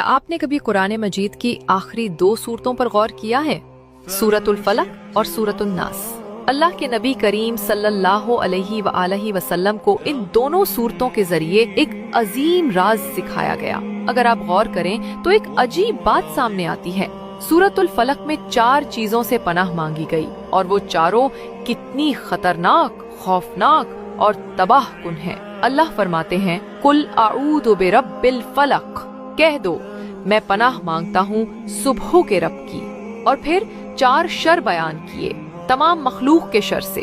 आपने कभी कुरान मजीद की आखिरी 2 सूरतों पर गौर किया है? सूरतुल फलक और सूरतुल नास। अल्लाह के नबी करीम सल्लल्लाहु अलैहि वसल्लम को इन दोनों सूरतों के जरिए एक अजीम राज सिखाया गया। अगर आप गौर करें तो एक अजीब बात सामने आती है। सूरतुल फलक में 4 चीजों से पनाह मांगी गई और वो चारों कितनी खतरनाक, खौफनाक और तबाह कुन है। अल्लाह फरमाते हैं, कुल आऊदु बिरब्बिल फलक, कह दो मैं पनाह मांगता हूँ सुबह के रब की। और फिर 4 शर बयान किए, तमाम मखलूक के शर से,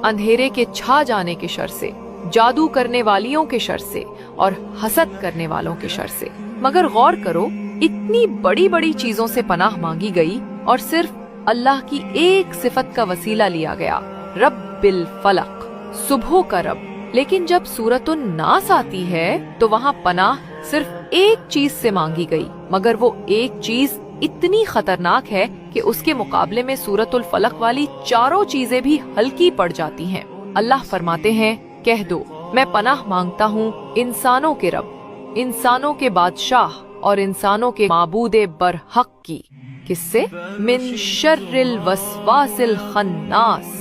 अंधेरे के छा जाने के शर से, जादू करने वालियों के शर से और हसद करने वालों के शर से। मगर गौर करो, इतनी बड़ी बड़ी चीजों से पनाह मांगी गई और सिर्फ अल्लाह की एक सिफत का वसीला लिया गया, रब्बिल फलक, सुबह का रब। लेकिन जब सूरतुन नास आती है तो वहाँ पनाह सिर्फ एक चीज से मांगी गई, मगर वो एक चीज इतनी खतरनाक है कि उसके मुकाबले में सूरतुल फलक वाली चारों चीजें भी हल्की पड़ जाती हैं। अल्लाह फरमाते हैं, कह दो मैं पनाह मांगता हूँ इंसानों के रब, इंसानों के बादशाह और इंसानों के माबूदे बरहक की। किससे? मिन शर्रिल वसवासिल खन्नास,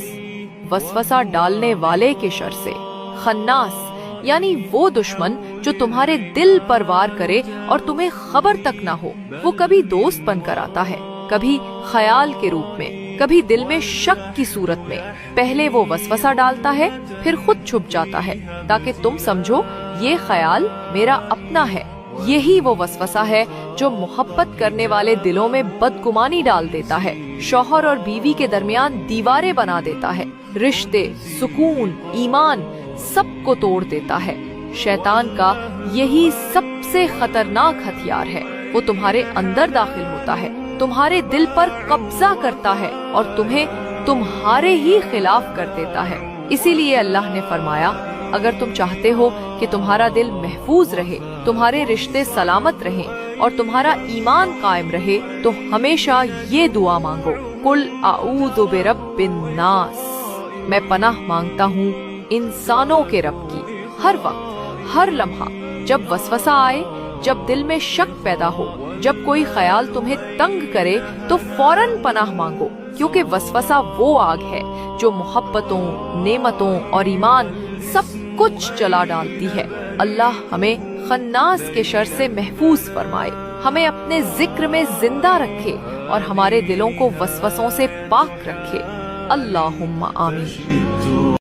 वसवसा डालने वाले के शर से। खन्नास यानी वो दुश्मन जो तुम्हारे दिल पर वार करे और तुम्हें खबर तक ना हो। वो कभी दोस्त बनकर आता है, कभी ख्याल के रूप में, कभी दिल में शक की सूरत में। पहले वो वसवसा डालता है, फिर खुद छुप जाता है ताकि तुम समझो ये ख्याल मेरा अपना है। यही वो वसवसा है जो मोहब्बत करने वाले दिलों में बदगुमानी डाल देता है, शौहर और बीवी के दरमियान दीवारें बना देता है, रिश्ते, सुकून, ईमान सबको तोड़ देता है। शैतान का यही सबसे खतरनाक हथियार है। वो तुम्हारे अंदर दाखिल होता है, तुम्हारे दिल पर कब्जा करता है और तुम्हें तुम्हारे ही खिलाफ कर देता है। इसीलिए अल्लाह ने फरमाया, अगर तुम चाहते हो कि तुम्हारा दिल महफूज रहे, तुम्हारे रिश्ते सलामत रहें और तुम्हारा ईमान कायम रहे, तो हमेशा ये दुआ मांगो, कुल आऊदु बिरब्बिन नास, मैं पनाह मांगता हूँ इंसानों के रब की। हर वक्त, हर लम्हा जब वसवसा आए, जब दिल में शक पैदा हो, जब कोई ख्याल तुम्हें तंग करे, तो फौरन पनाह मांगो, क्योंकि वसवसा वो आग है जो मोहब्बतों, नेमतों और ईमान सब कुछ जला डालती है। अल्लाह हमें खन्नास के शर से महफूज फरमाए, हमें अपने जिक्र में जिंदा रखे और हमारे दिलों को वसवसों से पाक रखे। अल्लाहुम्मा आमीन।